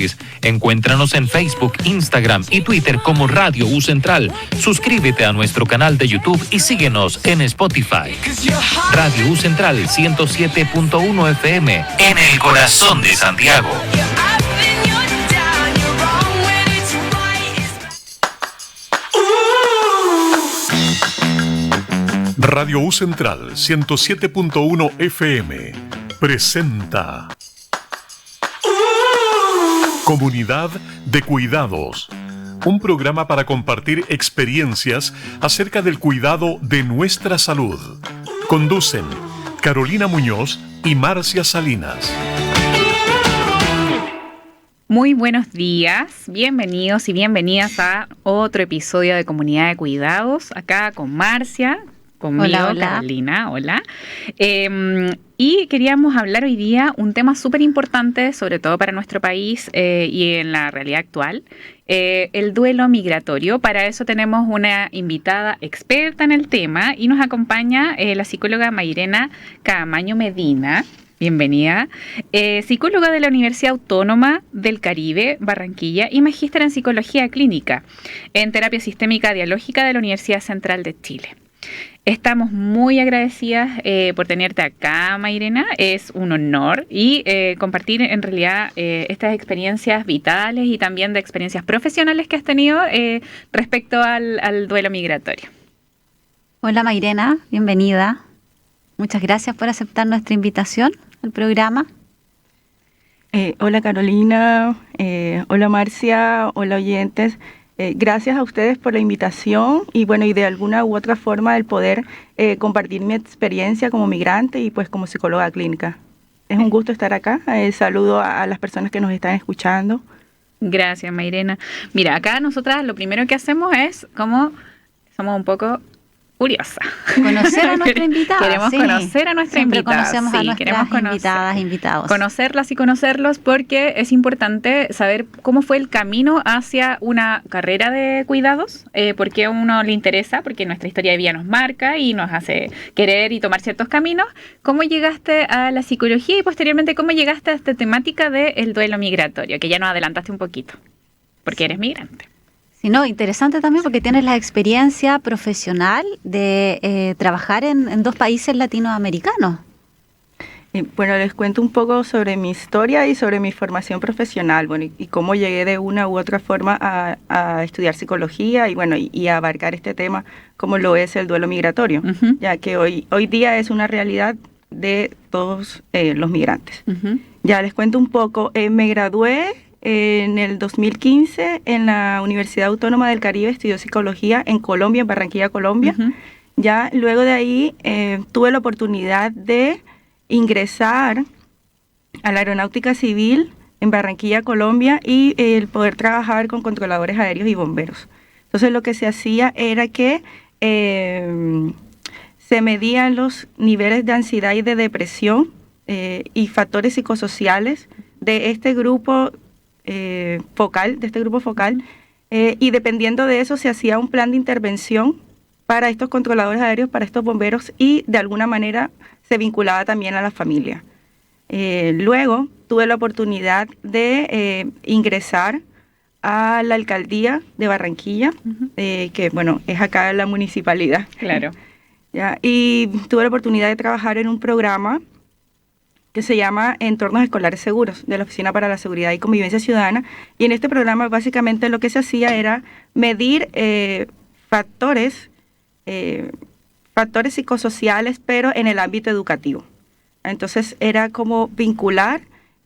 Génesis. Encuéntranos en Facebook, Instagram y Twitter como Radio U Central. Suscríbete a nuestro canal de YouTube y síguenos en Spotify. Radio U Central 107.1 FM en el corazón de Santiago. Radio U Central 107.1 FM presenta Comunidad de Cuidados, un programa para compartir experiencias acerca del cuidado de nuestra salud. Conducen Carolina Muñoz y Marcia Salinas. Muy buenos días, bienvenidos y bienvenidas a otro episodio de Comunidad de Cuidados, acá con Marcia, conmigo, hola. Carolina, hola. Y queríamos hablar hoy día un tema súper importante, sobre todo para nuestro país y en la realidad actual, el duelo migratorio. Para eso tenemos una invitada experta en el tema y nos acompaña la psicóloga Mairena Caamaño Medina. Bienvenida. Psicóloga de la Universidad Autónoma del Caribe, Barranquilla, y magíster en Psicología Clínica en Terapia Sistémica Dialógica de la Universidad Central de Chile. Estamos muy agradecidas por tenerte acá, Mairena. Es un honor y compartir en realidad estas experiencias vitales y también de experiencias profesionales que has tenido respecto al duelo migratorio. Hola, Mairena, bienvenida. Muchas gracias por aceptar nuestra invitación al programa. Hola, Carolina. Hola, Marcia. Hola, oyentes. Gracias a ustedes por la invitación y bueno, y de alguna u otra forma el poder compartir mi experiencia como migrante y pues como psicóloga clínica. Es un gusto estar acá. Saludo a las personas que nos están escuchando. Gracias, Mairena. Mira, acá nosotras lo primero que hacemos es como somos un poco curiosa. Conocer a nuestra invitada. Queremos conocer a nuestra invitada. Conocemos a nuestras invitadas, invitados. Conocerlas y conocerlos porque es importante saber cómo fue el camino hacia una carrera de cuidados, porque a uno le interesa, porque nuestra historia de vida nos marca y nos hace querer y tomar ciertos caminos. ¿Cómo llegaste a la psicología y posteriormente cómo llegaste a esta temática del duelo migratorio, que ya nos adelantaste un poquito, porque eres migrante? Sí, no, interesante también porque tienes la experiencia profesional de trabajar en dos países latinoamericanos. Bueno, les cuento un poco sobre mi historia y sobre mi formación profesional, bueno, y cómo llegué de una u otra forma a estudiar psicología y bueno, y a abarcar este tema como lo es el duelo migratorio, ya que hoy día es una realidad de todos los migrantes. Ya les cuento un poco, me gradué en el 2015 en la Universidad Autónoma del Caribe, estudió psicología en Colombia, en Barranquilla, Colombia. Ya luego de ahí tuve la oportunidad de ingresar a la Aeronáutica Civil en Barranquilla, Colombia y el poder trabajar con controladores aéreos y bomberos. Entonces lo que se hacía era que se medían los niveles de ansiedad y de depresión y factores psicosociales de este grupo focal, y dependiendo de eso se hacía un plan de intervención para estos controladores aéreos, para estos bomberos y de alguna manera se vinculaba también a la familia. Luego tuve la oportunidad de ingresar a la alcaldía de Barranquilla, que bueno, es acá la municipalidad. Claro. ¿Ya? Y tuve la oportunidad de trabajar en un programa que se llama Entornos Escolares Seguros, de la Oficina para la Seguridad y Convivencia Ciudadana. Y en este programa básicamente lo que se hacía era medir factores psicosociales, pero en el ámbito educativo. Entonces era como vincular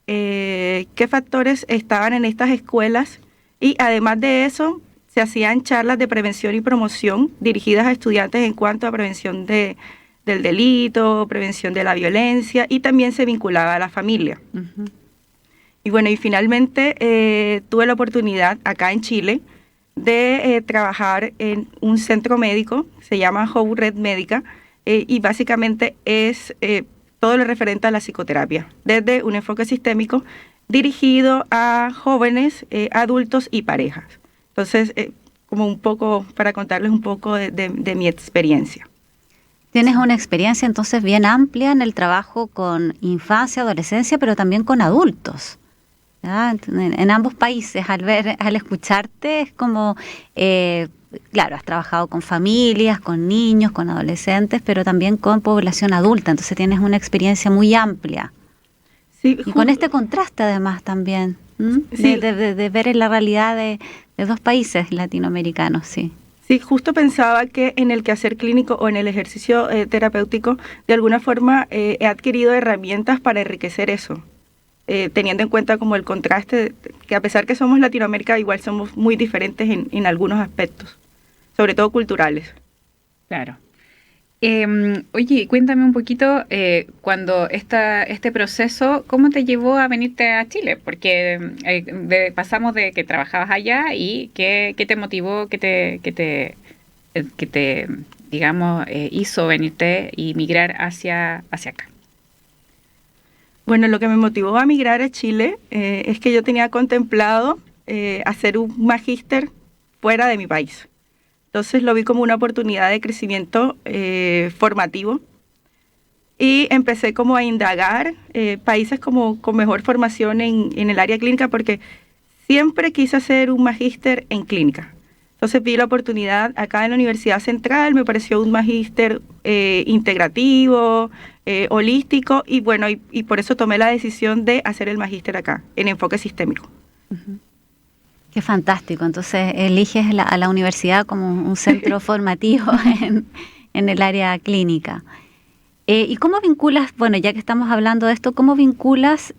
qué factores estaban en estas escuelas y además de eso se hacían charlas de prevención y promoción dirigidas a estudiantes en cuanto a prevención del delito, prevención de la violencia y también se vinculaba a la familia. Y bueno, y finalmente tuve la oportunidad acá en Chile de trabajar en un centro médico, se llama Hobu Red Médica, y básicamente es todo lo referente a la psicoterapia, desde un enfoque sistémico dirigido a jóvenes, adultos y parejas. Entonces, como un poco, para contarles un poco de mi experiencia. Tienes una experiencia entonces bien amplia en el trabajo con infancia, adolescencia, pero también con adultos. En ambos países, al escucharte, es como, claro, has trabajado con familias, con niños, con adolescentes, pero también con población adulta, entonces tienes una experiencia muy amplia. Sí, y con este contraste además también, sí. de ver la realidad de dos países latinoamericanos, sí. Sí, justo pensaba que en el quehacer clínico o en el ejercicio terapéutico, de alguna forma he adquirido herramientas para enriquecer eso. Teniendo en cuenta como el contraste, que a pesar que somos Latinoamérica, igual somos muy diferentes en algunos aspectos, sobre todo culturales. Claro. Oye, cuéntame un poquito, cuando este proceso, ¿cómo te llevó a venirte a Chile? Porque pasamos de que trabajabas allá y ¿qué te motivó, qué te digamos, hizo venirte y migrar hacia acá? Bueno, lo que me motivó a migrar a Chile es que yo tenía contemplado hacer un magíster fuera de mi país. Entonces lo vi como una oportunidad de crecimiento formativo y empecé como a indagar países como con mejor formación en el área clínica, porque siempre quise hacer un magíster en clínica. Entonces vi la oportunidad acá en la Universidad Central, me pareció un magíster integrativo, holístico, y bueno, y por eso tomé la decisión de hacer el magíster acá, en enfoque sistémico. Uh-huh. Qué fantástico, entonces eliges a la universidad como un centro formativo en el área clínica. ¿Y cómo vinculas, bueno, ya que estamos hablando de esto, cómo vinculas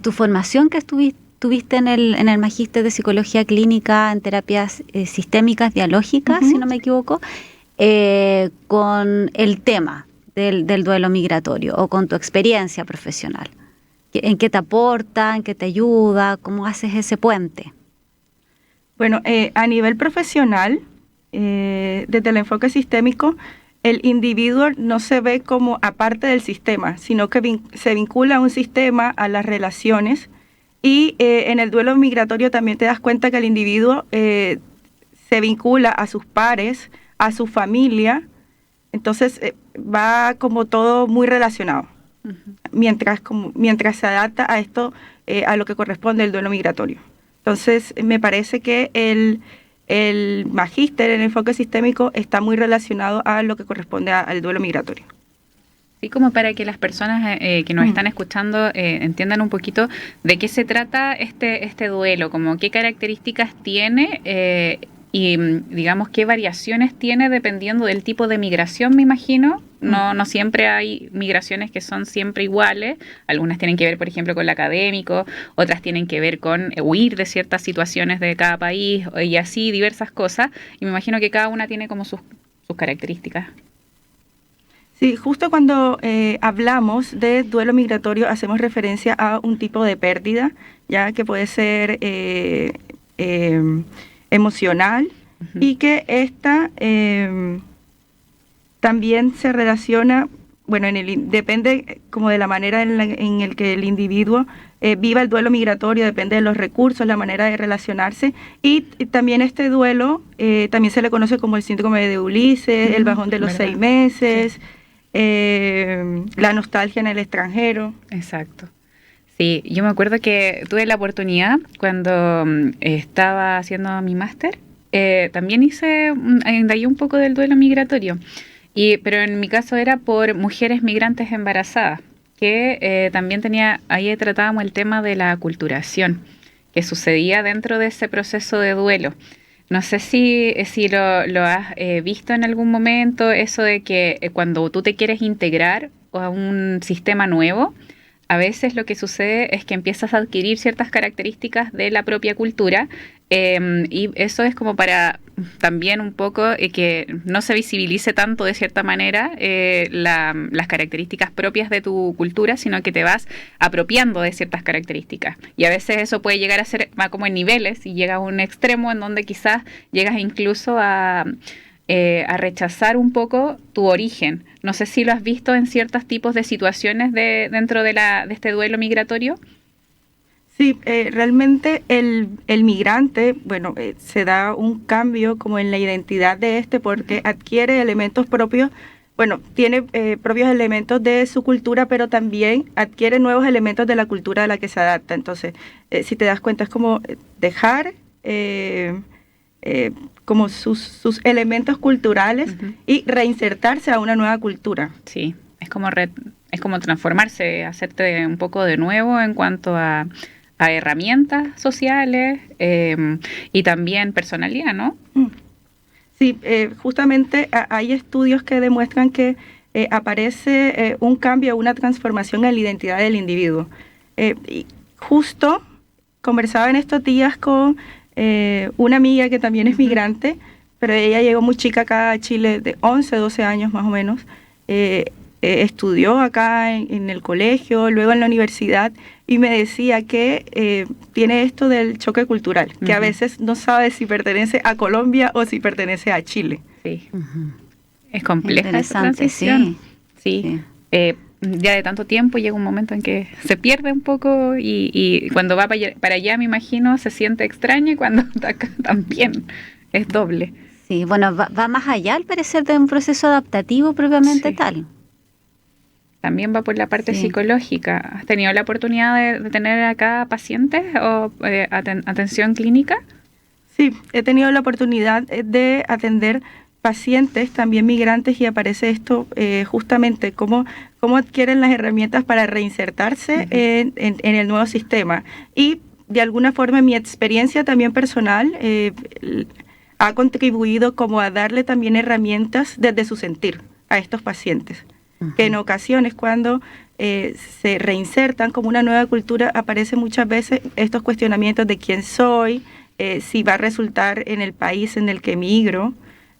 tu formación que tuviste en el magíster de psicología clínica en terapias sistémicas dialógicas, si no me equivoco, con el tema del duelo migratorio o con tu experiencia profesional? ¿En qué te aporta, en qué te ayuda? ¿Cómo haces ese puente? Bueno, a nivel profesional, desde el enfoque sistémico, el individuo no se ve como aparte del sistema, sino que se vincula a un sistema, a las relaciones, y en el duelo migratorio también te das cuenta que el individuo se vincula a sus pares, a su familia, entonces va como todo muy relacionado. Mientras se adapta a esto, a lo que corresponde el duelo migratorio. Entonces, me parece que el magíster en enfoque sistémico está muy relacionado a lo que corresponde al duelo migratorio. Sí, como para que las personas que nos están escuchando entiendan un poquito de qué se trata este duelo, como qué características tiene y digamos qué variaciones tiene dependiendo del tipo de migración, me imagino. No siempre hay migraciones que son siempre iguales. Algunas tienen que ver, por ejemplo, con lo académico, otras tienen que ver con huir de ciertas situaciones de cada país y así diversas cosas. Y me imagino que cada una tiene como sus características. Sí, justo cuando hablamos de duelo migratorio hacemos referencia a un tipo de pérdida, ya que puede ser emocional, y que esta también se relaciona, bueno, depende como de la manera en el que el individuo viva el duelo migratorio, depende de los recursos, la manera de relacionarse, y también este duelo también se le conoce como el síndrome de Ulises, el bajón de los 6 meses, sí. La nostalgia en el extranjero. Exacto. Sí, yo me acuerdo que tuve la oportunidad cuando estaba haciendo mi máster, también indagué un poco del duelo migratorio, pero en mi caso era por mujeres migrantes embarazadas, que también ahí tratábamos el tema de la aculturación, que sucedía dentro de ese proceso de duelo. No sé si lo has visto en algún momento, eso de que cuando tú te quieres integrar a un sistema nuevo, a veces lo que sucede es que empiezas a adquirir ciertas características de la propia cultura y eso es como para también un poco que no se visibilice tanto de cierta manera las características propias de tu cultura, sino que te vas apropiando de ciertas características. Y a veces eso puede llegar a ser como en niveles y llega a un extremo en donde quizás llegas incluso a rechazar un poco tu origen. No sé si lo has visto en ciertos tipos de situaciones dentro de este duelo migratorio. Sí, realmente el migrante, se da un cambio como en la identidad de porque adquiere elementos propios bueno, tiene propios elementos de su cultura, pero también adquiere nuevos elementos de la cultura a la que se adapta. Entonces, si te das cuenta, es como dejar como sus elementos culturales y reinsertarse a una nueva cultura. Sí, es como transformarse, hacerte un poco de nuevo en cuanto a herramientas sociales y también personalidad, ¿no? Sí, justamente hay estudios que demuestran que aparece un cambio, una transformación en la identidad del individuo. Y justo conversaba en estos días con una amiga que también es migrante, pero ella llegó muy chica acá a Chile, de 11, 12 años más o menos. Estudió acá en el colegio, luego en la universidad, y me decía que tiene esto del choque cultural, que a veces no sabe si pertenece a Colombia o si pertenece a Chile. Sí. Es compleja esa transición. Sí. Ya de tanto tiempo llega un momento en que se pierde un poco y cuando va para allá, me imagino, se siente extraño, y cuando está acá también es doble. Sí, bueno, va más allá al parecer de un proceso adaptativo propiamente tal. También va por la parte psicológica. ¿Has tenido la oportunidad de tener acá pacientes o atención clínica? Sí, he tenido la oportunidad de atender pacientes, también migrantes, y aparece esto justamente, cómo adquieren las herramientas para reinsertarse en el nuevo sistema. Y de alguna forma mi experiencia también personal ha contribuido como a darle también herramientas desde su sentir a estos pacientes. Que en ocasiones cuando se reinsertan como una nueva cultura, aparecen muchas veces estos cuestionamientos de quién soy, si va a resultar en el país en el que emigro,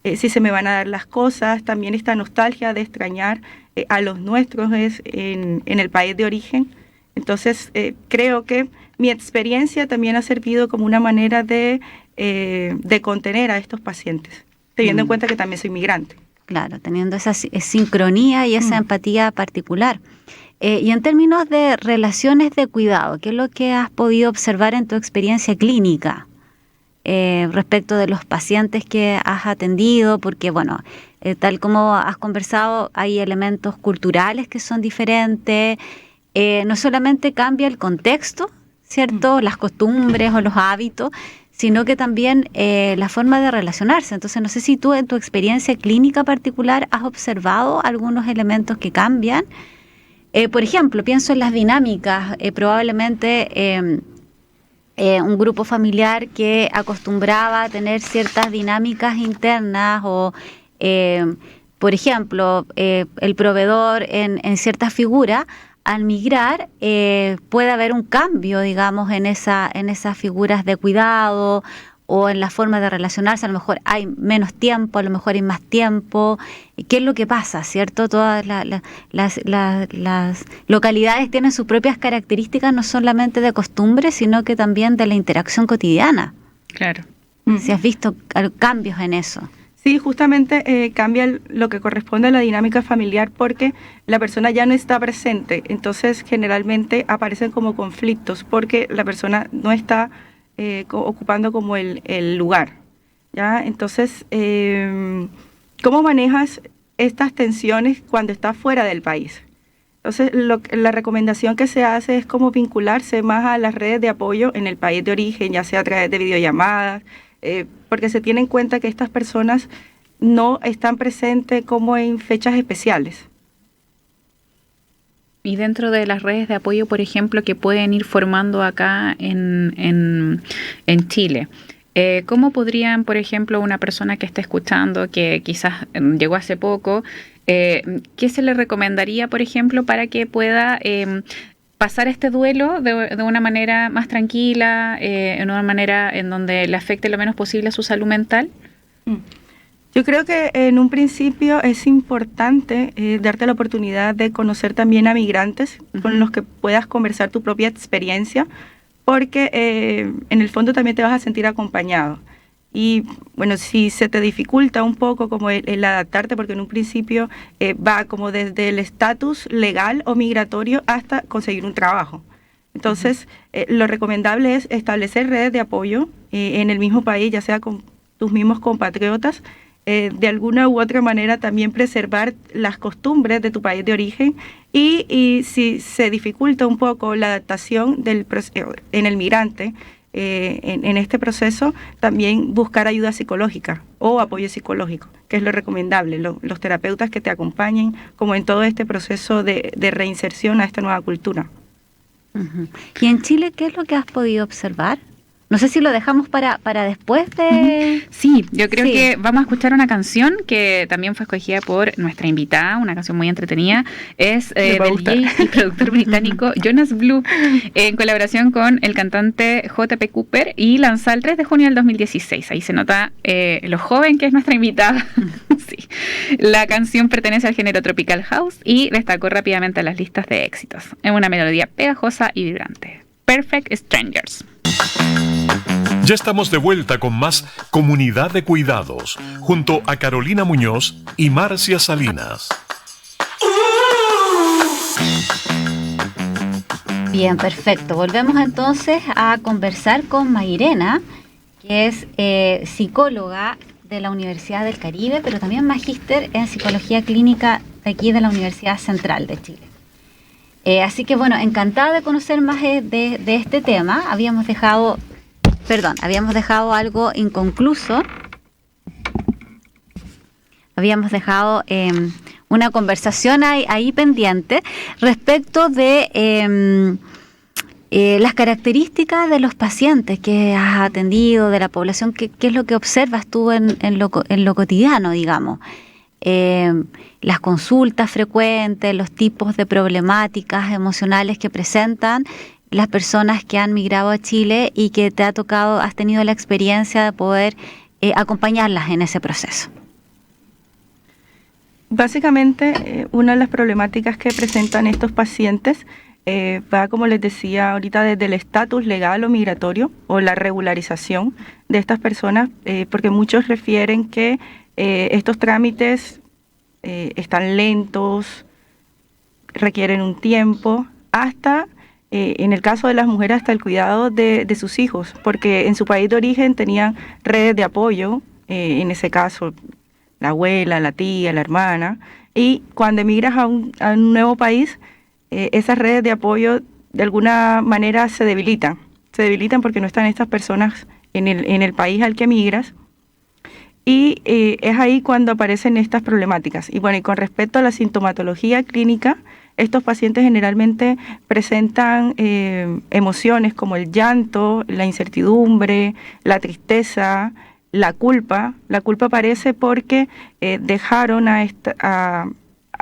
si se me van a dar las cosas, también esta nostalgia de extrañar a los nuestros en el país de origen. Entonces creo que mi experiencia también ha servido como una manera de contener a estos pacientes, teniendo en cuenta que también soy migrante. Claro, teniendo esa sincronía y esa empatía particular. Y en términos de relaciones de cuidado, ¿qué es lo que has podido observar en tu experiencia clínica respecto de los pacientes que has atendido? Porque, bueno, tal como has conversado, hay elementos culturales que son diferentes. No solamente cambia el contexto, ¿cierto? Las costumbres o los hábitos, sino que también la forma de relacionarse. Entonces, no sé si tú en tu experiencia clínica particular has observado algunos elementos que cambian. Por ejemplo, pienso en las dinámicas, probablemente un grupo familiar que acostumbraba a tener ciertas dinámicas internas o, por ejemplo, el proveedor en cierta figura. Al migrar puede haber un cambio, digamos, en esas figuras de cuidado o en la forma de relacionarse. A lo mejor hay menos tiempo, a lo mejor hay más tiempo. ¿Qué es lo que pasa, cierto? Todas las localidades tienen sus propias características, no solamente de costumbre, sino que también de la interacción cotidiana. Claro. Si has visto cambios en eso. Sí, justamente cambia lo que corresponde a la dinámica familiar porque la persona ya no está presente, entonces generalmente aparecen como conflictos porque la persona no está ocupando como el lugar, ¿ya? Entonces, ¿cómo manejas estas tensiones cuando estás fuera del país? Entonces, la recomendación que se hace es como vincularse más a las redes de apoyo en el país de origen, ya sea a través de videollamadas, porque se tiene en cuenta que estas personas no están presentes como en fechas especiales. Y dentro de las redes de apoyo, por ejemplo, que pueden ir formando acá en Chile, ¿cómo podrían, por ejemplo, una persona que esté escuchando, que quizás llegó hace poco, qué se le recomendaría, por ejemplo, para que pueda pasar este duelo de una manera más tranquila, en una manera en donde le afecte lo menos posible a su salud mental? Yo creo que en un principio es importante darte la oportunidad de conocer también a migrantes con los que puedas conversar tu propia experiencia, porque en el fondo también te vas a sentir acompañado. Y bueno, si se te dificulta un poco como el adaptarte, porque en un principio va como desde el estatus legal o migratorio hasta conseguir un trabajo. Entonces, lo recomendable es establecer redes de apoyo en el mismo país, ya sea con tus mismos compatriotas, de alguna u otra manera también preservar las costumbres de tu país de origen y si se dificulta un poco la adaptación en el migrante, en este proceso, también buscar ayuda psicológica o apoyo psicológico, que es lo recomendable, los terapeutas que te acompañen como en todo este proceso de reinserción a esta nueva cultura. Uh-huh. ¿Y en Chile qué es lo que has podido observar? No sé si lo dejamos para después de... Sí, yo creo que vamos a escuchar una canción que también fue escogida por nuestra invitada, una canción muy entretenida, es del DJ y productor británico Jonas Blue, en colaboración con el cantante J.P. Cooper, y lanzada el 3 de junio del 2016. Ahí se nota lo joven que es nuestra invitada. Sí. La canción pertenece al género Tropical House y destacó rápidamente a las listas de éxitos. Es una melodía pegajosa y vibrante. Perfect Strangers. Ya estamos de vuelta con más Comunidad de Cuidados, junto a Carolina Muñoz y Marcia Salinas. Bien, perfecto. Volvemos entonces a conversar con Mairena, que es psicóloga de la Universidad del Caribe, pero también magíster en Psicología Clínica de aquí de la Universidad Central de Chile. Así que bueno, encantada de conocer más de este tema. Habíamos dejado algo inconcluso. Habíamos dejado una conversación ahí pendiente respecto de las características de los pacientes que has atendido, de la población. ¿Qué es lo que observas tú en lo cotidiano, digamos? Las consultas frecuentes, los tipos de problemáticas emocionales que presentan las personas que han migrado a Chile y que has tenido la experiencia de poder acompañarlas en ese proceso. Básicamente, una de las problemáticas que presentan estos pacientes va, como les decía ahorita, desde el estatus legal o migratorio o la regularización de estas personas, porque muchos refieren que estos trámites están lentos, requieren un tiempo, hasta, en el caso de las mujeres, hasta el cuidado de sus hijos, porque en su país de origen tenían redes de apoyo, en ese caso la abuela, la tía, la hermana, y cuando emigras a un nuevo país, esas redes de apoyo de alguna manera se debilitan porque no están estas personas en el país al que emigras. Y es ahí cuando aparecen estas problemáticas. Y bueno, y con respecto a la sintomatología clínica, estos pacientes generalmente presentan emociones como el llanto, la incertidumbre, la tristeza, la culpa. La culpa aparece porque dejaron a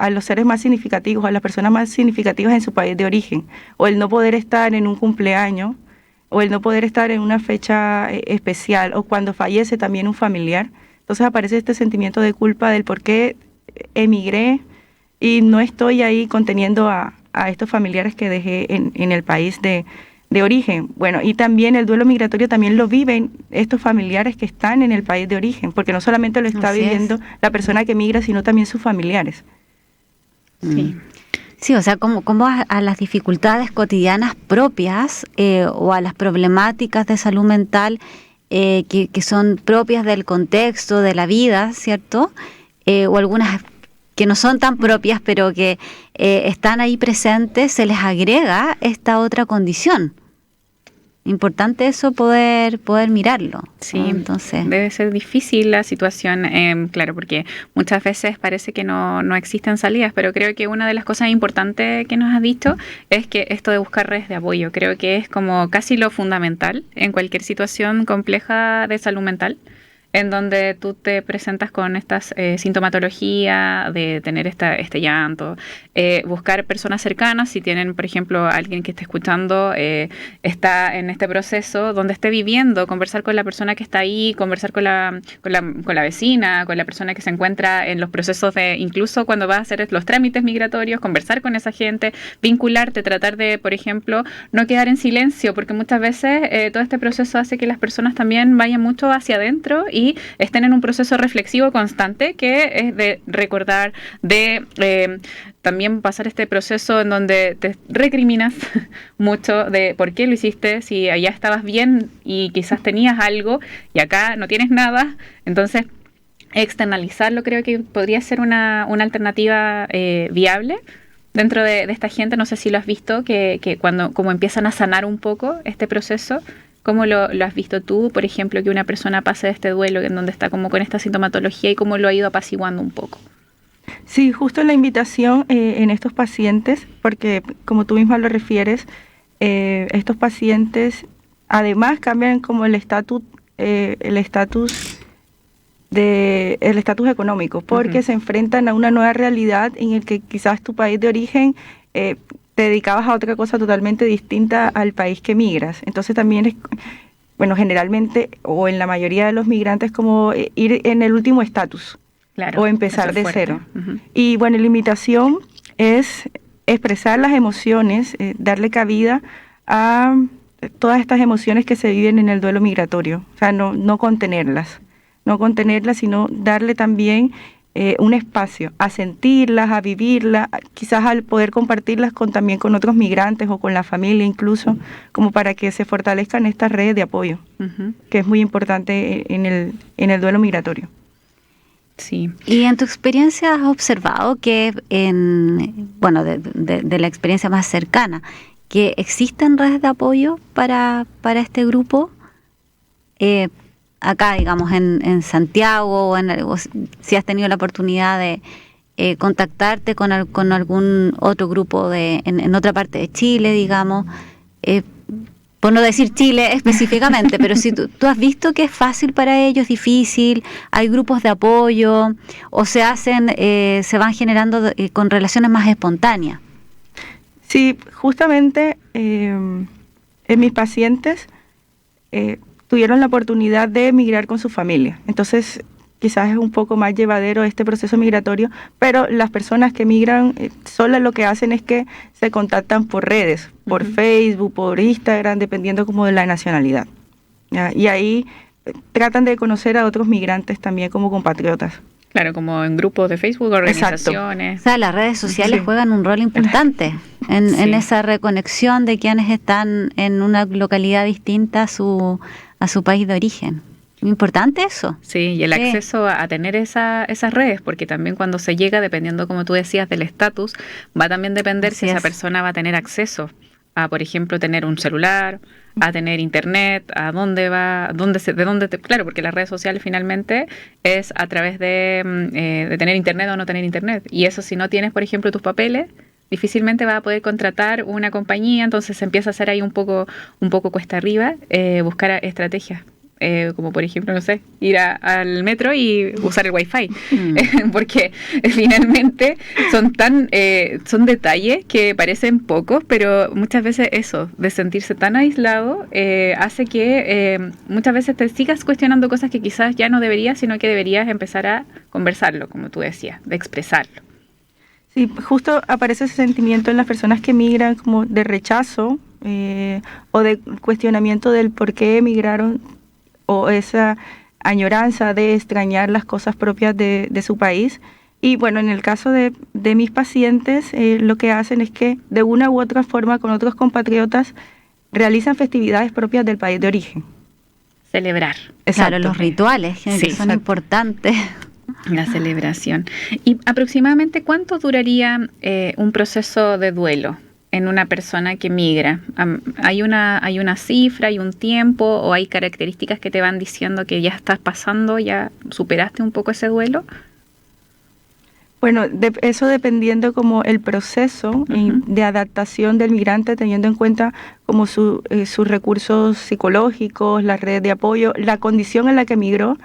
los seres más significativos, a las personas más significativas en su país de origen, o el no poder estar en un cumpleaños, o el no poder estar en una fecha especial, o cuando fallece también un familiar. Entonces aparece este sentimiento de culpa del por qué emigré y no estoy ahí conteniendo a estos familiares que dejé en el país de origen. Bueno, y también el duelo migratorio también lo viven estos familiares que están en el país de origen, porque no solamente lo está viviendo la persona que emigra, sino también sus familiares. Sí. Sí, o sea, como a las dificultades cotidianas propias o a las problemáticas de salud mental que son propias del contexto, de la vida, ¿cierto? O algunas que no son tan propias, pero que están ahí presentes, se les agrega esta otra condición. Importante eso, poder mirarlo. Sí, ¿no? Entonces debe ser difícil la situación, claro, porque muchas veces parece que no existen salidas, pero creo que una de las cosas importantes que nos has dicho es que esto de buscar redes de apoyo, creo que es como casi lo fundamental en cualquier situación compleja de salud mental, en donde tú te presentas con estas sintomatología de tener este llanto, buscar personas cercanas, si tienen, por ejemplo, alguien que esté escuchando, está en este proceso, donde esté viviendo, conversar con la persona que está ahí, conversar con la vecina, con la persona que se encuentra en los procesos de, incluso cuando vas a hacer los trámites migratorios, conversar con esa gente, vincularte, tratar de, por ejemplo, no quedar en silencio, porque muchas veces todo este proceso hace que las personas también vayan mucho hacia adentro y estén en un proceso reflexivo constante, que es de recordar, de también pasar este proceso en donde te recriminas mucho de por qué lo hiciste, si allá estabas bien y quizás tenías algo y acá no tienes nada. Entonces externalizarlo creo que podría ser una alternativa viable dentro de esta gente. No sé si lo has visto, que cuando como empiezan a sanar un poco este proceso, ¿cómo lo has visto tú, por ejemplo, que una persona pase de este duelo en donde está como con esta sintomatología y cómo lo ha ido apaciguando un poco? Sí, justo la invitación en estos pacientes, porque como tú misma lo refieres, estos pacientes además cambian como el estatus económico, porque se enfrentan a una nueva realidad en el que quizás tu país de origen te dedicabas a otra cosa totalmente distinta al país que migras. Entonces también generalmente o en la mayoría de los migrantes como ir en el último estatus. Claro, o empezar de cero. Y bueno, la invitación es expresar las emociones, darle cabida a todas estas emociones que se viven en el duelo migratorio. O sea, no contenerlas, sino darle también un espacio a sentirlas, a vivirlas, quizás al poder compartirlas también con otros migrantes o con la familia incluso, como para que se fortalezcan estas redes de apoyo, que es muy importante en el duelo migratorio. Sí. Y en tu experiencia has observado que, de la experiencia más cercana, que existen redes de apoyo para este grupo, acá, digamos, en Santiago, o si has tenido la oportunidad de contactarte con algún otro grupo en otra parte de Chile, digamos, por no decir Chile específicamente, pero si tú has visto que es fácil para ellos, difícil, hay grupos de apoyo, o se van generando con relaciones más espontáneas. Sí, justamente en mis pacientes tuvieron la oportunidad de emigrar con su familia, entonces quizás es un poco más llevadero este proceso migratorio, pero las personas que migran solas lo que hacen es que se contactan por redes, por Facebook, por Instagram, dependiendo como de la nacionalidad, ¿ya? Y ahí tratan de conocer a otros migrantes también como compatriotas. Claro, como en grupos de Facebook, organizaciones. Exacto. O sea, las redes sociales juegan un rol importante en esa reconexión de quienes están en una localidad distinta a su país de origen. Importante eso. Sí, y el acceso a tener esas redes, porque también cuando se llega, dependiendo, como tú decías, del estatus, va a también depender si esa persona va a tener acceso a, por ejemplo, tener un celular, a tener internet, a dónde va, claro, porque las redes sociales finalmente es a través de tener internet o no tener internet. Y eso, si no tienes, por ejemplo, tus papeles, difícilmente vas a poder contratar una compañía, entonces se empieza a hacer ahí un poco cuesta arriba, buscar estrategias. Como por ejemplo, no sé, ir al metro y usar el Wi-Fi, porque finalmente son detalles que parecen pocos, pero muchas veces eso, de sentirse tan aislado, hace que muchas veces te sigas cuestionando cosas que quizás ya no deberías, sino que deberías empezar a conversarlo, como tú decías, de expresarlo. Sí, justo aparece ese sentimiento en las personas que migran como de rechazo o de cuestionamiento del por qué emigraron, o esa añoranza de extrañar las cosas propias de su país. Y bueno, en el caso de mis pacientes, lo que hacen es que de una u otra forma con otros compatriotas realizan festividades propias del país de origen. Celebrar. Claro, los rituales que son importantes. La celebración. ¿Y aproximadamente cuánto duraría un proceso de duelo en una persona que migra? ¿Hay una cifra, hay un tiempo o hay características que te van diciendo que ya estás pasando, ya superaste un poco ese duelo? Bueno, eso dependiendo como el proceso de adaptación del migrante, teniendo en cuenta como sus recursos psicológicos, las redes de apoyo, la condición en la que migró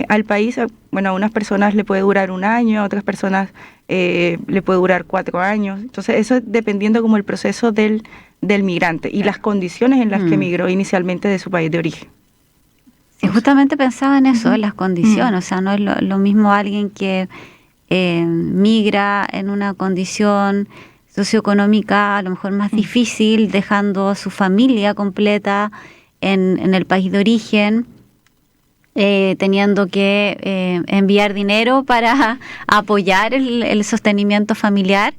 al país. Bueno, a unas personas le puede durar 1 año, a otras personas le puede durar 4 años. Entonces, eso dependiendo como el proceso del migrante y las condiciones en las que migró inicialmente de su país de origen. Sí, justamente pensaba en eso, en las condiciones. O sea, no es lo mismo alguien que migra en una condición socioeconómica a lo mejor más difícil, dejando a su familia completa en el país de origen, teniendo que enviar dinero para apoyar el sostenimiento familiar,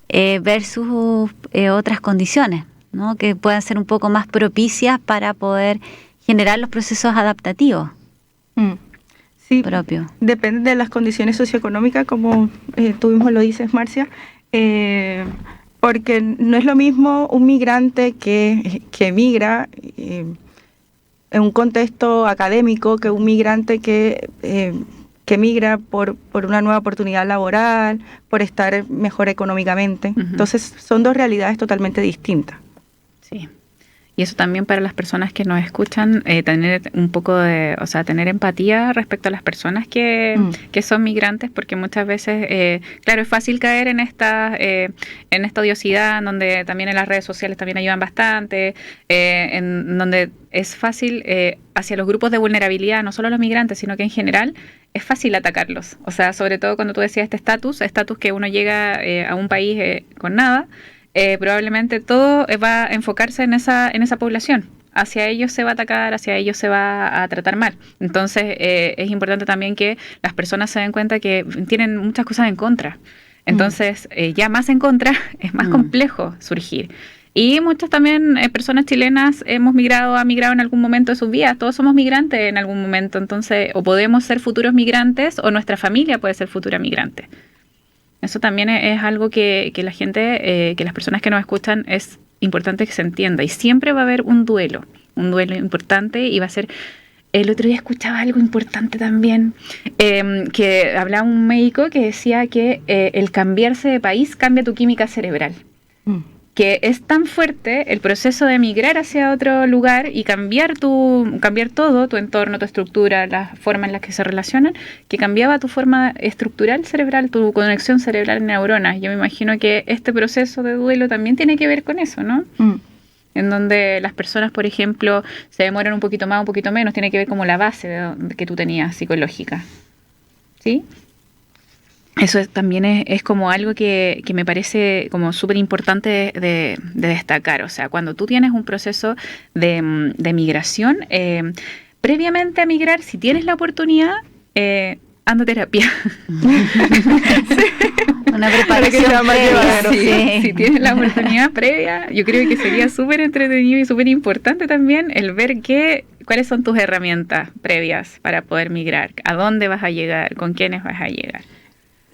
versus otras condiciones, ¿no? Que puedan ser un poco más propicias para poder generar los procesos adaptativos. propio. Depende de las condiciones socioeconómicas, como tú mismo lo dices, Marcia, porque no es lo mismo un migrante que emigra en un contexto académico que un migrante que migra por una nueva oportunidad laboral, por estar mejor económicamente. Uh-huh. Entonces, son dos realidades totalmente distintas. Sí. Y eso también para las personas que nos escuchan, tener un poco tener empatía respecto a las personas que son migrantes, porque muchas veces, claro, es fácil caer en esta odiosidad, donde también en las redes sociales también ayudan bastante, en donde es fácil hacia los grupos de vulnerabilidad, no solo los migrantes, sino que en general es fácil atacarlos. O sea, sobre todo cuando tú decías este estatus que uno llega a un país con nada, probablemente todo va a enfocarse en esa población. Hacia ellos se va a atacar, hacia ellos se va a tratar mal. Entonces, es importante también que las personas se den cuenta que tienen muchas cosas en contra. Entonces, ya más en contra, es más complejo surgir. Y muchas también personas chilenas han migrado en algún momento de sus vidas. Todos somos migrantes en algún momento. Entonces, o podemos ser futuros migrantes o nuestra familia puede ser futura migrante. Eso también es algo que la gente, que las personas que nos escuchan, es importante que se entienda. Y siempre va a haber un duelo importante, y va a ser... El otro día escuchaba algo importante también, que hablaba un médico que decía que el cambiarse de país cambia tu química cerebral. Que es tan fuerte el proceso de emigrar hacia otro lugar y cambiar todo, tu entorno, tu estructura, la forma en la que se relacionan, que cambiaba tu forma estructural cerebral, tu conexión cerebral en neuronas. Yo me imagino que este proceso de duelo también tiene que ver con eso, ¿no? En donde las personas, por ejemplo, se demoran un poquito más, un poquito menos, tiene que ver como la base que tú tenías psicológica. ¿Sí? Eso también es como algo que me parece como súper importante de destacar. O sea, cuando tú tienes un proceso de migración, previamente a migrar, si tienes la oportunidad, anda a terapia. Una preparación previa. Si tienes la oportunidad previa, yo creo que sería súper entretenido y súper importante también el ver cuáles son tus herramientas previas para poder migrar, a dónde vas a llegar, con quiénes vas a llegar.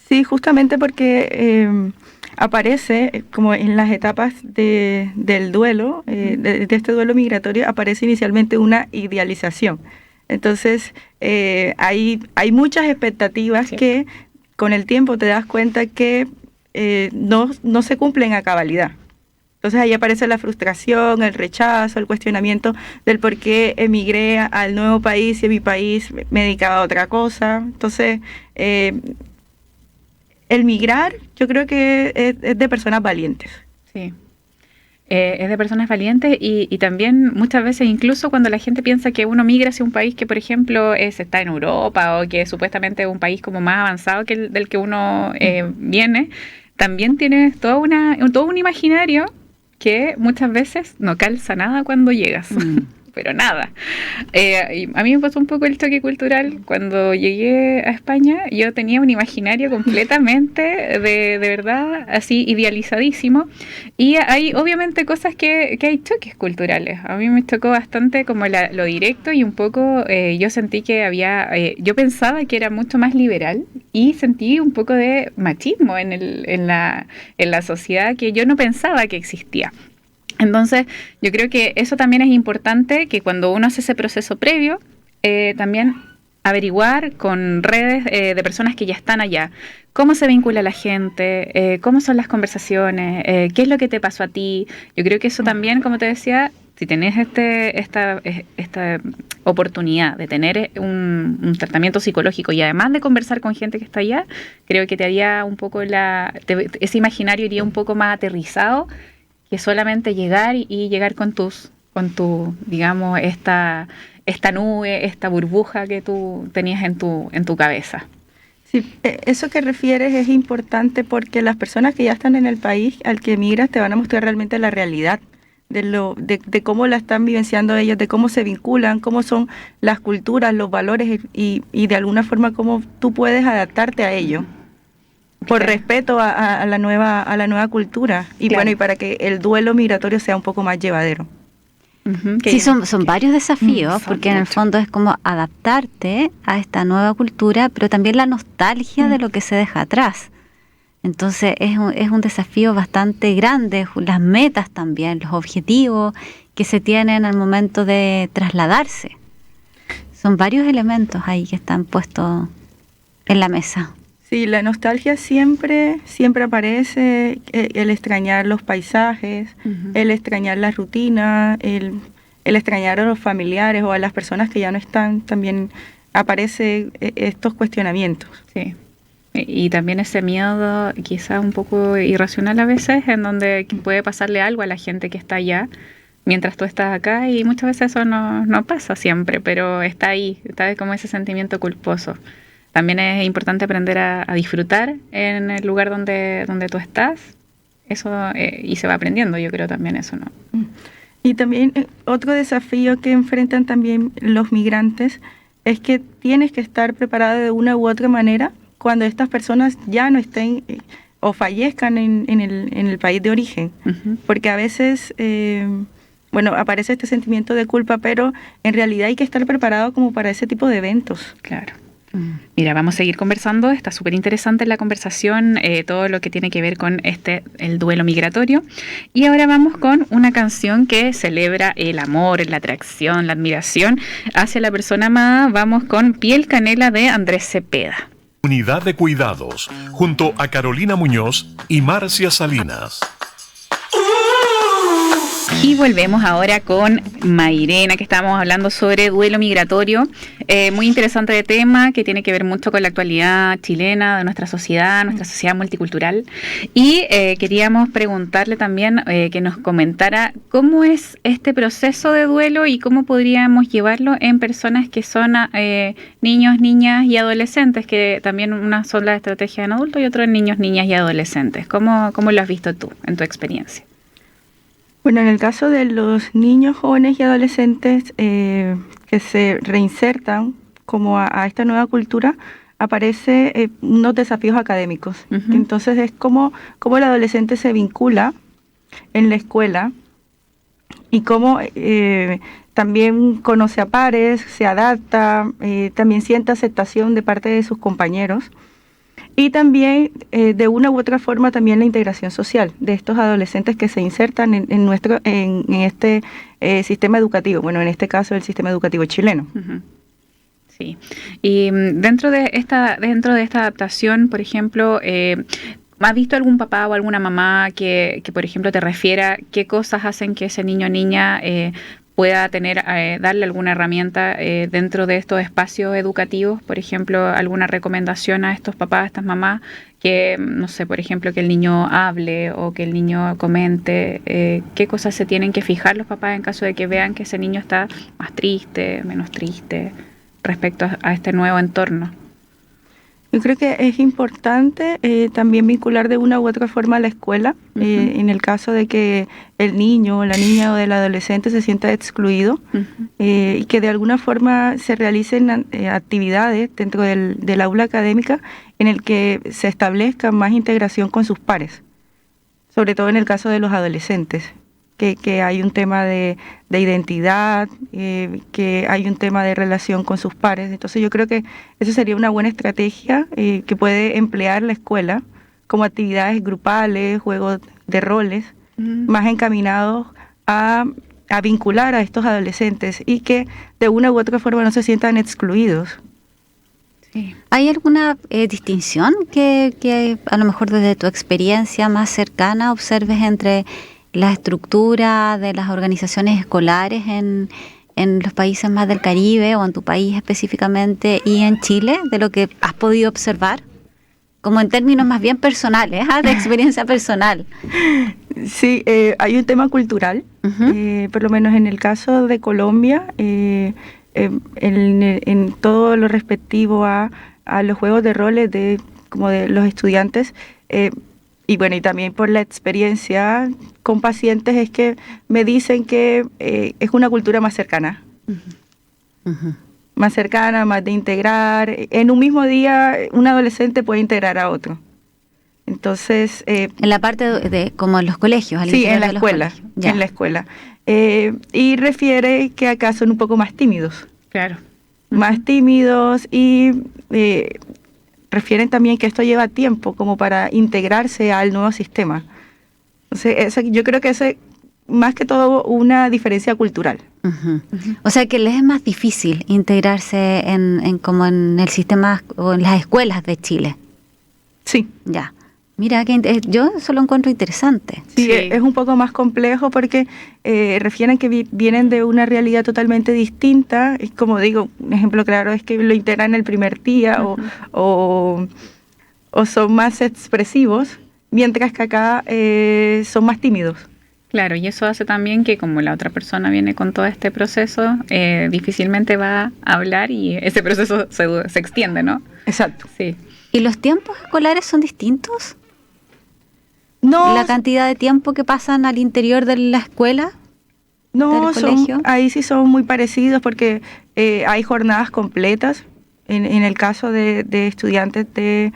Sí, justamente porque aparece como en las etapas del duelo, de este duelo migratorio, aparece inicialmente una idealización. Entonces, hay muchas expectativas que con el tiempo te das cuenta que no se cumplen a cabalidad. Entonces ahí aparece la frustración, el rechazo, el cuestionamiento del por qué emigré al nuevo país y en mi país me dedicaba a otra cosa. Entonces, el migrar yo creo que es de personas valientes. Sí. Es de personas valientes y también muchas veces, incluso cuando la gente piensa que uno migra hacia un país que, por ejemplo, está en Europa o que supuestamente es un país como más avanzado que del que uno viene, también tienes todo un imaginario que muchas veces no calza nada cuando llegas. Pero nada. Y a mí me pasó un poco el choque cultural. Cuando llegué a España, yo tenía un imaginario completamente de verdad, así idealizadísimo. Y hay obviamente cosas que hay choques culturales. A mí me chocó bastante como lo directo y un poco yo sentí que yo pensaba que era mucho más liberal y sentí un poco de machismo en la sociedad que yo no pensaba que existía. Entonces, yo creo que eso también es importante, que cuando uno hace ese proceso previo, también averiguar con redes de personas que ya están allá, cómo se vincula la gente, cómo son las conversaciones, qué es lo que te pasó a ti. Yo creo que eso también, como te decía, si tenés esta oportunidad de tener un tratamiento psicológico y además de conversar con gente que está allá, creo que te haría un poco ese imaginario iría un poco más aterrizado que solamente llegar y llegar con tu, digamos, esta nube, esta burbuja que tú tenías en tu cabeza. Sí, eso que refieres es importante porque las personas que ya están en el país al que emigras te van a mostrar realmente la realidad de cómo la están vivenciando ellos, de cómo se vinculan, cómo son las culturas, los valores y de alguna forma cómo tú puedes adaptarte a ello. Por respeto a la nueva cultura y claro. Bueno, y para que el duelo migratorio sea un poco más llevadero. Sí, son varios desafíos, porque en el fondo es como adaptarte a esta nueva cultura, pero también la nostalgia de lo que se deja atrás. Entonces es un desafío bastante grande, las metas también, los objetivos que se tienen al momento de trasladarse. Son varios elementos ahí que están puestos en la mesa. Sí, la nostalgia siempre aparece, el extrañar los paisajes, el extrañar la rutina, el extrañar a los familiares o a las personas que ya no están, también aparece estos cuestionamientos. Sí. Y también ese miedo quizás un poco irracional a veces, en donde puede pasarle algo a la gente que está allá mientras tú estás acá, y muchas veces eso no pasa siempre, pero está ahí, está como ese sentimiento culposo. También es importante aprender a disfrutar en el lugar donde tú estás, eso y se va aprendiendo, yo creo también eso, ¿no? Y también otro desafío que enfrentan también los migrantes es que tienes que estar preparado de una u otra manera cuando estas personas ya no estén o fallezcan en el país de origen, porque a veces aparece este sentimiento de culpa, pero en realidad hay que estar preparado como para ese tipo de eventos. Claro. Mira, vamos a seguir conversando, está súper interesante la conversación, todo lo que tiene que ver con el duelo migratorio. Y ahora vamos con una canción que celebra el amor, la atracción, la admiración hacia la persona amada. Vamos con Piel Canela de Andrés Cepeda. Unidad de Cuidados, junto a Carolina Muñoz y Marcia Salinas. Y volvemos ahora con Mairena, que estábamos hablando sobre duelo migratorio. Muy interesante de tema, que tiene que ver mucho con la actualidad chilena, de nuestra sociedad multicultural. Y queríamos preguntarle también que nos comentara cómo es este proceso de duelo y cómo podríamos llevarlo en personas que son niños, niñas y adolescentes, que también una son las estrategias en adultos y otra en niños, niñas y adolescentes. ¿Cómo lo has visto tú en tu experiencia? Bueno, en el caso de los niños, jóvenes y adolescentes que se reinsertan como a esta nueva cultura, aparece unos desafíos académicos. Entonces es como el adolescente se vincula en la escuela y cómo también conoce a pares, se adapta, también siente aceptación de parte de sus compañeros. Y también, de una u otra forma, también la integración social de estos adolescentes que se insertan en este sistema educativo, bueno, en este caso el sistema educativo chileno. Sí. Y dentro de esta adaptación, por ejemplo, ¿has visto algún papá o alguna mamá que por ejemplo, te refiera qué cosas hacen que ese niño o niña pueda darle alguna herramienta dentro de estos espacios educativos? Por ejemplo, alguna recomendación a estos papás, a estas mamás, que, no sé, por ejemplo, que el niño hable o que el niño comente, qué cosas se tienen que fijar los papás en caso de que vean que ese niño está más triste, menos triste, respecto a este nuevo entorno. Yo creo que es importante también vincular de una u otra forma a la escuela, en el caso de que el niño o la niña o el adolescente se sienta excluido, y que de alguna forma se realicen actividades dentro del aula académica en el que se establezca más integración con sus pares, sobre todo en el caso de los adolescentes. Que hay un tema de identidad, que hay un tema de relación con sus pares. Entonces yo creo que eso sería una buena estrategia que puede emplear la escuela como actividades grupales, juegos de roles, más encaminados a vincular a estos adolescentes y que de una u otra forma no se sientan excluidos. Sí. ¿Hay alguna distinción que a lo mejor desde tu experiencia más cercana observes entre la estructura de las organizaciones escolares en los países más del Caribe o en tu país específicamente y en Chile, de lo que has podido observar? Como en términos más bien personales, de experiencia personal. Sí, hay un tema cultural, por lo menos en el caso de Colombia, en todo lo respectivo a los juegos de roles de los estudiantes, y bueno, y también por la experiencia con pacientes, es que me dicen que es una cultura más cercana. Más cercana, más de integrar. En un mismo día, un adolescente puede integrar a otro. Entonces... en la parte de como en los colegios. Sí, en la escuela. En la escuela. y refiere que acá son un poco más tímidos. Claro. Más tímidos y refieren también que esto lleva tiempo como para integrarse al nuevo sistema. Entonces, yo creo que es más que todo una diferencia cultural. O sea que les es más difícil integrarse como en el sistema o en las escuelas de Chile. Sí. Ya. Mira, yo eso lo encuentro interesante. Sí, es un poco más complejo porque refieren que vienen de una realidad totalmente distinta. Y como digo, un ejemplo claro es que lo integran el primer día o son más expresivos, mientras que acá son más tímidos. Claro, y eso hace también que como la otra persona viene con todo este proceso, difícilmente va a hablar y ese proceso se extiende, ¿no? Exacto. Sí. ¿Y los tiempos escolares son distintos? No. ¿La cantidad de tiempo que pasan al interior de la escuela? No, ¿Del colegio? ahí sí son muy parecidos porque hay jornadas completas. En el caso de estudiantes de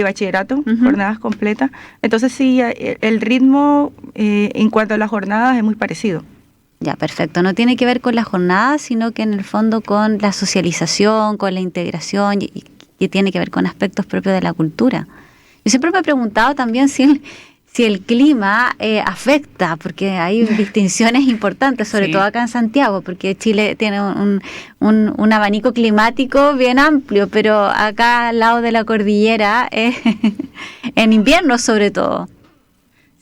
bachillerato, jornadas completas. Entonces sí, el ritmo en cuanto a las jornadas es muy parecido. Ya, perfecto. No tiene que ver con las jornadas, sino que en el fondo con la socialización, con la integración y tiene que ver con aspectos propios de la cultura. Yo siempre me he preguntado también si el clima afecta, porque hay distinciones importantes, sobre todo acá en Santiago, porque Chile tiene un abanico climático bien amplio, pero acá al lado de la cordillera, en invierno sobre todo,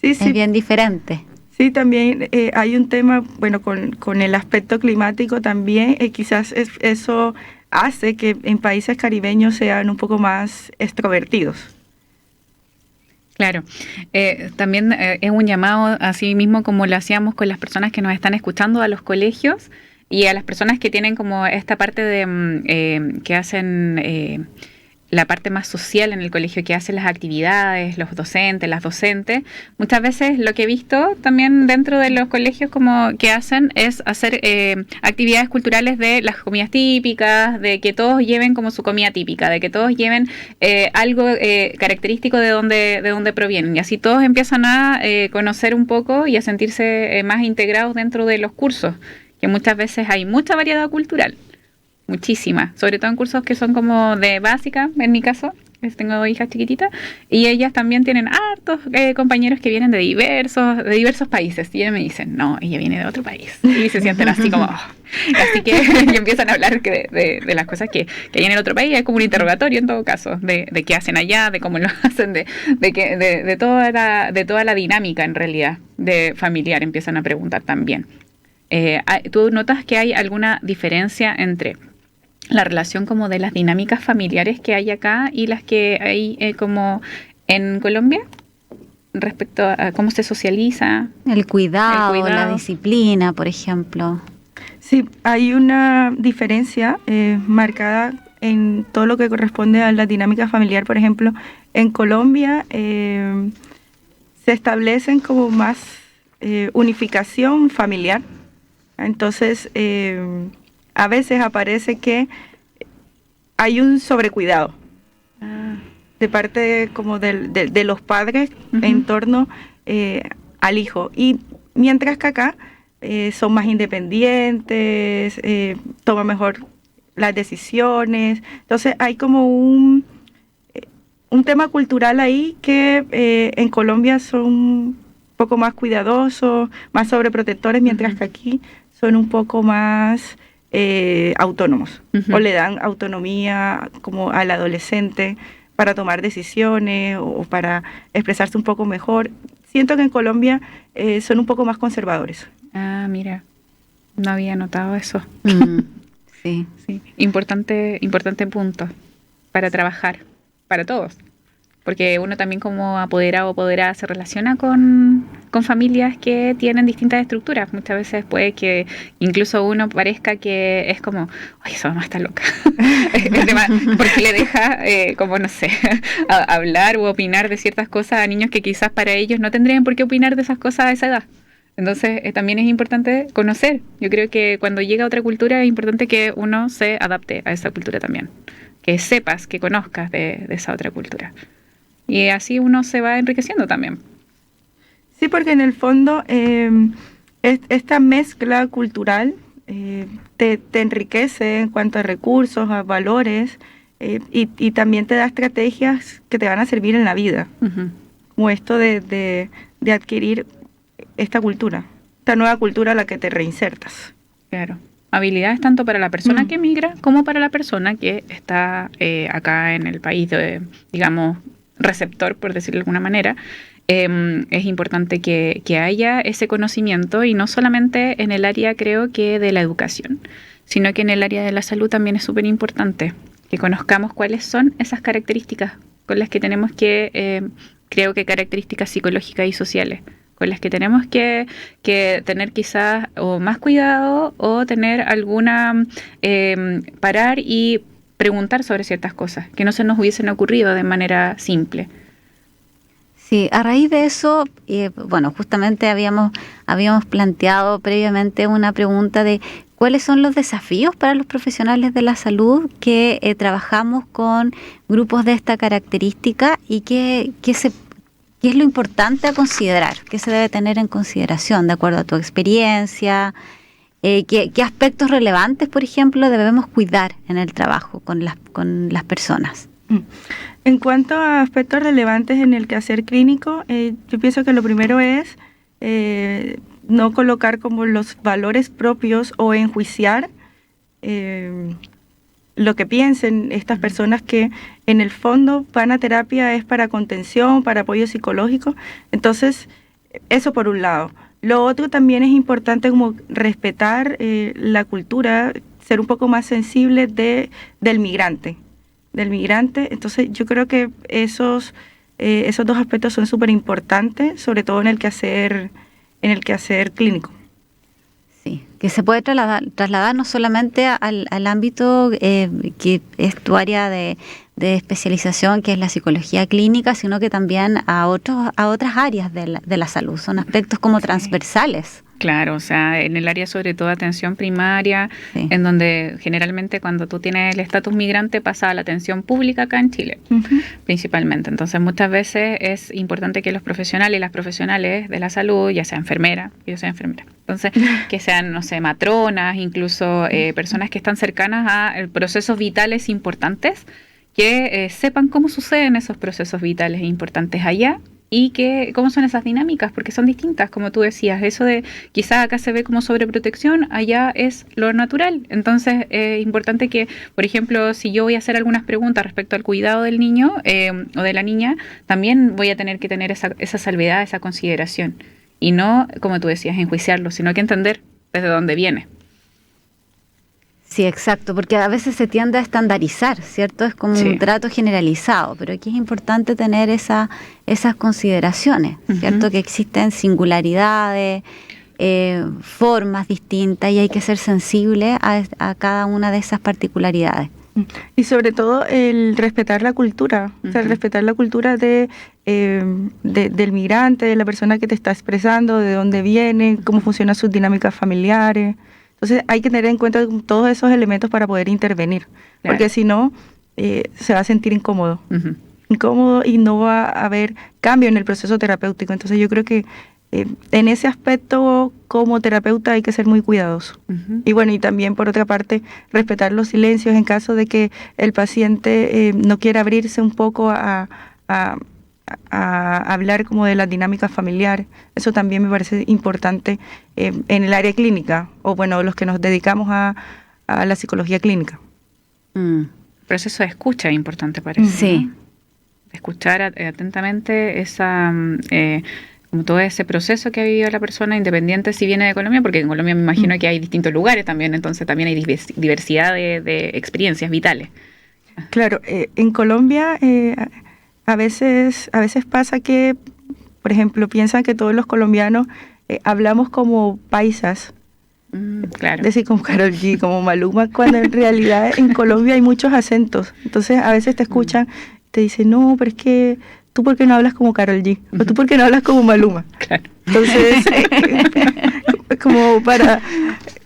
es bien diferente. Sí, también hay un tema, bueno, con el aspecto climático también, quizás eso hace que en países caribeños sean un poco más extrovertidos. Claro, también es un llamado así mismo como lo hacíamos con las personas que nos están escuchando a los colegios y a las personas que tienen como esta parte de que hacen la parte más social en el colegio, que hacen las actividades, los docentes, las docentes. Muchas veces lo que he visto también dentro de los colegios como que hacen es hacer actividades culturales de las comidas típicas, de que todos lleven como su comida típica, de que todos lleven algo característico de donde provienen. Y así todos empiezan a conocer un poco y a sentirse más integrados dentro de los cursos, que muchas veces hay mucha variedad cultural. Muchísima, sobre todo en cursos que son como de básica, en mi caso, tengo 2 hijas chiquititas, y ellas también tienen hartos compañeros que vienen de diversos países, y ellas me dicen, no, ella viene de otro país, y se sienten así como, así que y empiezan a hablar de las cosas que hay en el otro país, es como un interrogatorio en todo caso, de qué hacen allá, de cómo lo hacen, de toda la dinámica en realidad, de familiar, empiezan a preguntar también. ¿Tú notas que hay alguna diferencia entre la relación como de las dinámicas familiares que hay acá y las que hay como en Colombia respecto a cómo se socializa? El cuidado, la disciplina, por ejemplo. Sí, hay una diferencia marcada en todo lo que corresponde a la dinámica familiar. Por ejemplo, en Colombia se establecen como más unificación familiar. Entonces, a veces aparece que hay un sobrecuidado de parte como de los padres en torno al hijo. Y mientras que acá son más independientes, toman mejor las decisiones. Entonces hay como un tema cultural ahí que en Colombia son un poco más cuidadosos, más sobreprotectores, mientras que aquí son un poco más autónomos, o le dan autonomía como al adolescente para tomar decisiones o para expresarse un poco mejor. Siento que en Colombia son un poco más conservadores. Ah, mira, no había notado eso. Sí. Importante punto para trabajar, para todos. Porque uno también como apoderado o apoderada se relaciona con familias que tienen distintas estructuras. Muchas veces puede que incluso uno parezca que es como, oye, esa mamá está loca. Porque le deja, como no sé, hablar u opinar de ciertas cosas a niños que quizás para ellos no tendrían por qué opinar de esas cosas a esa edad. Entonces también es importante conocer. Yo creo que cuando llega a otra cultura es importante que uno se adapte a esa cultura también. Que sepas, que conozcas de esa otra cultura. Y así uno se va enriqueciendo también. Sí, porque en el fondo el esta mezcla cultural te enriquece en cuanto a recursos, a valores, y también te da estrategias que te van a servir en la vida, como esto de adquirir esta cultura, esta nueva cultura a la que te reinsertas. Claro. Habilidades tanto para la persona que migra como para la persona que está acá en el país, digamos, receptor, por decirlo de alguna manera. Es importante que haya ese conocimiento, y no solamente en el área, creo que de la educación, sino que en el área de la salud también es súper importante que conozcamos cuáles son esas características con las que tenemos que, creo que características psicológicas y sociales, con las que tenemos que tener quizás o más cuidado o tener alguna, parar y preguntar sobre ciertas cosas que no se nos hubiesen ocurrido de manera simple. Sí, a raíz de eso, bueno, justamente habíamos planteado previamente una pregunta de cuáles son los desafíos para los profesionales de la salud que trabajamos con grupos de esta característica, y qué es lo importante a considerar, qué se debe tener en consideración de acuerdo a tu experiencia, qué aspectos relevantes, por ejemplo, debemos cuidar en el trabajo con las personas. En cuanto a aspectos relevantes en el quehacer clínico, yo pienso que lo primero es no colocar como los valores propios o enjuiciar lo que piensen estas personas que en el fondo van a terapia es para contención, para apoyo psicológico. Entonces, eso por un lado. Lo otro también es importante como respetar la cultura, ser un poco más sensible del migrante. Entonces yo creo que esos dos aspectos son súper importantes, sobre todo en el quehacer clínico. Sí, que se puede trasladar no solamente al ámbito que es tu área de especialización, que es la psicología clínica, sino que también a otras áreas de la salud. Son aspectos como transversales. Claro, o sea, en el área sobre todo atención primaria, en donde generalmente cuando tú tienes el estatus migrante pasa a la atención pública acá en Chile, principalmente. Entonces muchas veces es importante que los profesionales y las profesionales de la salud, ya sea enfermera, entonces que sean, no sé, matronas, incluso personas que están cercanas a procesos vitales importantes, que sepan cómo suceden esos procesos vitales importantes allá, y cómo son esas dinámicas, porque son distintas, como tú decías. Eso de quizás acá se ve como sobreprotección, allá es lo natural. Entonces es importante que, por ejemplo, si yo voy a hacer algunas preguntas respecto al cuidado del niño o de la niña, también voy a tener que tener esa salvedad, esa consideración, y no, como tú decías, enjuiciarlo, sino que entender desde dónde viene. Sí, exacto, porque a veces se tiende a estandarizar, ¿cierto? Es como un trato generalizado, pero aquí es importante tener esas consideraciones, ¿cierto? Que existen singularidades, formas distintas, y hay que ser sensible a cada una de esas particularidades. Y sobre todo el respetar la cultura, o sea, respetar la cultura del migrante, de la persona que te está expresando, de dónde viene, cómo funcionan sus dinámicas familiares. Entonces hay que tener en cuenta todos esos elementos para poder intervenir, porque si no, se va a sentir incómodo. Incómodo, y no va a haber cambio en el proceso terapéutico. Entonces yo creo que en ese aspecto, como terapeuta, hay que ser muy cuidadoso. Y bueno, y también por otra parte, respetar los silencios en caso de que el paciente no quiera abrirse un poco a hablar como de las dinámicas familiares. Eso también me parece importante en el área clínica, o bueno, los que nos dedicamos a la psicología clínica. El proceso de escucha es importante para eso. Sí. ¿No? Escuchar atentamente como todo ese proceso que ha vivido la persona, independiente si viene de Colombia, porque en Colombia me imagino que hay distintos lugares también, entonces también hay diversidad de experiencias vitales. Claro, en Colombia a veces pasa que, por ejemplo, piensan que todos los colombianos hablamos como paisas, claro. decir, como Karol G, como Maluma, cuando en realidad en Colombia hay muchos acentos. Entonces a veces te escuchan, te dicen, no, pero es que tú por qué no hablas como Karol G, o tú por qué no hablas como Maluma. Claro. Entonces, como para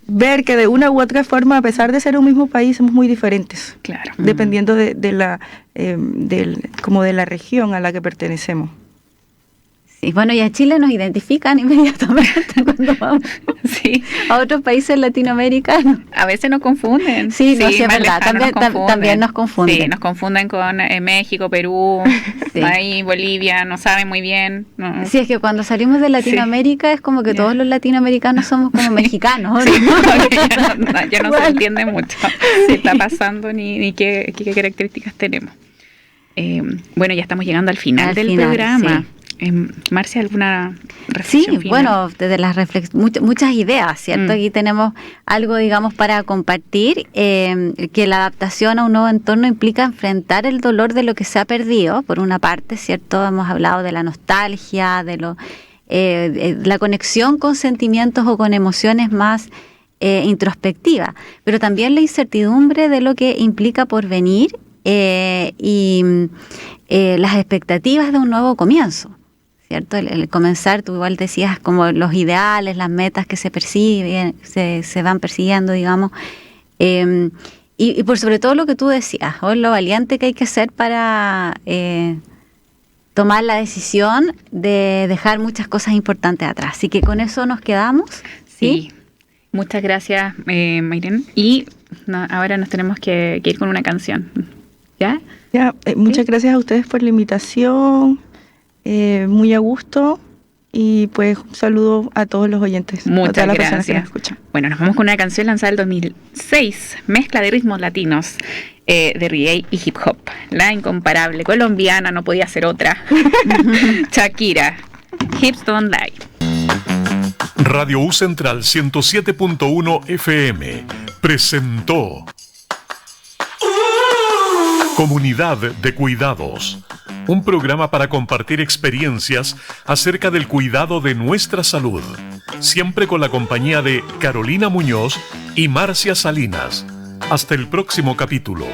ver que de una u otra forma, a pesar de ser un mismo país, somos muy diferentes. Claro. Dependiendo de la región a la que pertenecemos. Sí, bueno, y a Chile nos identifican inmediatamente cuando vamos a otros países latinoamericanos. A veces nos confunden. Sí, no, sí, es verdad, también nos confunden. Sí, nos confunden con México, Perú, ahí Bolivia, no saben muy bien. No. Sí, es que cuando salimos de Latinoamérica es como que todos los latinoamericanos somos como mexicanos. Sí, ya no se entiende mucho qué está pasando ni qué características tenemos. Bueno, ya estamos llegando al final del programa. Marcia, ¿alguna reflexión final? Bueno, desde las muchas ideas, ¿cierto? Aquí tenemos algo, digamos, para compartir, que la adaptación a un nuevo entorno implica enfrentar el dolor de lo que se ha perdido, por una parte, ¿cierto? Hemos hablado de la nostalgia, de la conexión con sentimientos o con emociones más introspectivas, pero también la incertidumbre de lo que implica por venir y las expectativas de un nuevo comienzo, ¿cierto? El comenzar, tú igual decías, como los ideales, las metas que se persiguen, se van persiguiendo, digamos, y por sobre todo lo que tú decías, lo valiente que hay que ser para tomar la decisión de dejar muchas cosas importantes atrás. Así que con eso nos quedamos. Sí. Muchas gracias, Mayren. Y ahora nos tenemos que ir con una canción. ¿Ya? Muchas gracias a ustedes por la invitación, muy a gusto, y pues un saludo a todos los oyentes. Muchas a gracias. Que nos escuchan. Bueno, nos vamos con una canción lanzada en 2006, mezcla de ritmos latinos, de reggae y hip hop. La incomparable colombiana, no podía ser otra, Shakira, Hips Don't Lie. Radio U Central 107.1 FM presentó Comunidad de Cuidados, un programa para compartir experiencias acerca del cuidado de nuestra salud, siempre con la compañía de Carolina Muñoz y Marcia Salinas. Hasta el próximo capítulo.